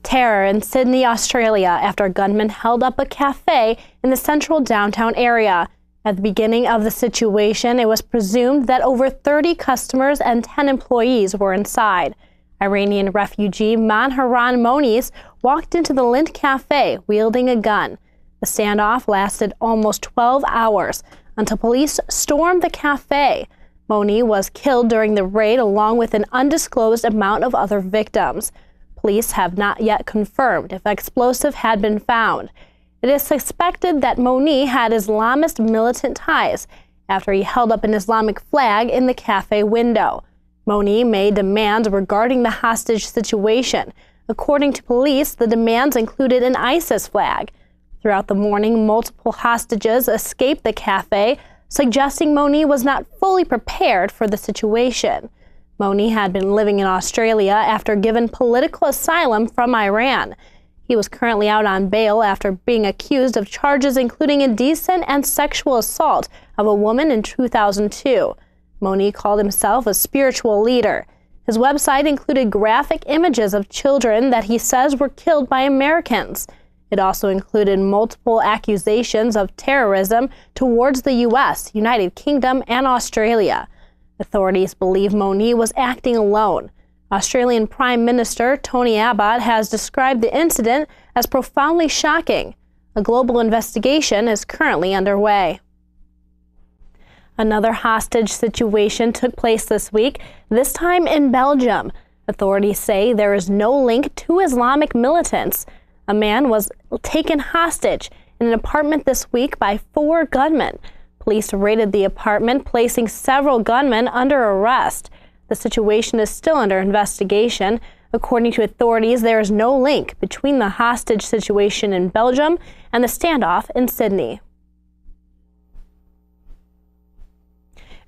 Terror in Sydney, Australia, after a gunman held up a cafe in the central downtown area. At the beginning of the situation, it was presumed that over 30 customers and 10 employees were inside. Iranian refugee Man Haron Monis walked into the Lindt Cafe wielding a gun. The standoff lasted almost 12 hours until police stormed the cafe. Moni was killed during the raid along with an undisclosed amount of other victims. Police have not yet confirmed if explosive had been found. It is suspected that Moni had Islamist militant ties after he held up an Islamic flag in the cafe window. Moni made demands regarding the hostage situation. According to police, the demands included an ISIS flag. Throughout the morning, multiple hostages escaped the cafe, suggesting Moni was not fully prepared for the situation. Moni had been living in Australia after given political asylum from Iran. He was currently out on bail after being accused of charges including indecent and sexual assault of a woman in 2002. Moni called himself a spiritual leader. His website included graphic images of children that he says were killed by Americans. It also included multiple accusations of terrorism towards the U.S., United Kingdom, and Australia. Authorities believe Moni was acting alone. Australian Prime Minister Tony Abbott has described the incident as profoundly shocking. A global investigation is currently underway. Another hostage situation took place this week, this time in Belgium. Authorities say there is no link to Islamic militants. A man was taken hostage in an apartment this week by 4 gunmen. Police raided the apartment, placing several gunmen under arrest. The situation is still under investigation. According to authorities, there is no link between the hostage situation in Belgium and the standoff in Sydney.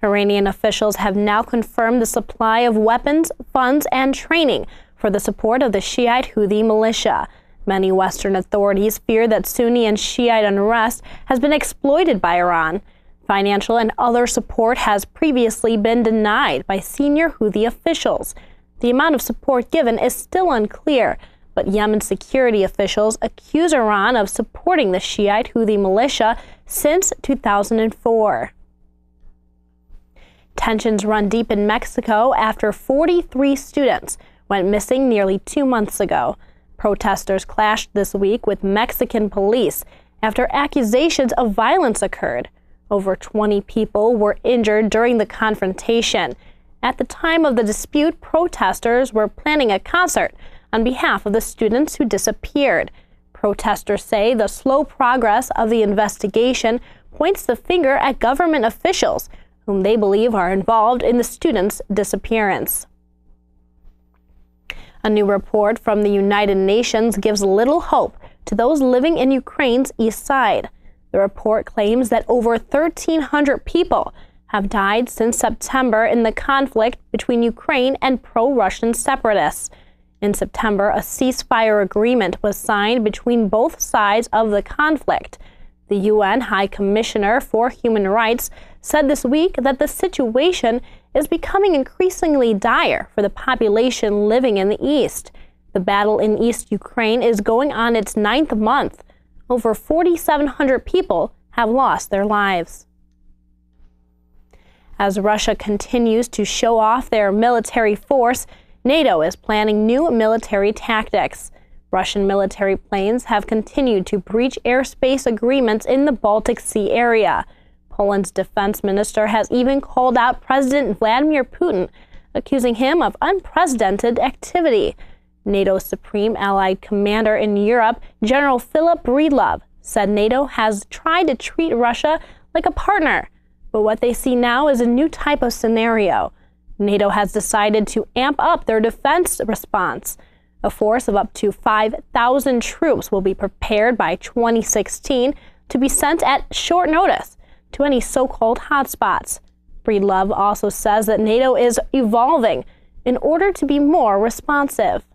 Iranian officials have now confirmed the supply of weapons, funds, and training for the support of the Shiite Houthi militia. Many Western authorities fear that Sunni and Shiite unrest has been exploited by Iran. Financial and other support has previously been denied by senior Houthi officials. The amount of support given is still unclear, but Yemen security officials accuse Iran of supporting the Shiite Houthi militia since 2004. Tensions run deep in Mexico after 43 students went missing nearly 2 months ago. Protesters clashed this week with Mexican police after accusations of violence occurred. Over 20 people were injured during the confrontation. At the time of the dispute, protesters were planning a concert on behalf of the students who disappeared. Protesters say the slow progress of the investigation points the finger at government officials, whom they believe are involved in the students' disappearance. A new report from the United Nations gives little hope to those living in Ukraine's east side. The report claims that over 1,300 people have died since September in the conflict between Ukraine and pro-Russian separatists. In September, a ceasefire agreement was signed between both sides of the conflict. The UN High Commissioner for Human Rights said this week that the situation is becoming increasingly dire for the population living in the east. The battle in East Ukraine is going on its 9th month. Over 4,700 people have lost their lives. As Russia continues to show off their military force, NATO is planning new military tactics. Russian military planes have continued to breach airspace agreements in the Baltic Sea area. Poland's defense minister has even called out President Vladimir Putin, accusing him of unprecedented activity. NATO's Supreme Allied Commander in Europe, General Philip Breedlove, said NATO has tried to treat Russia like a partner, but what they see now is a new type of scenario. NATO has decided to amp up their defense response. A force of up to 5,000 troops will be prepared by 2016 to be sent at short notice to any so-called hotspots. Breedlove also says that NATO is evolving in order to be more responsive.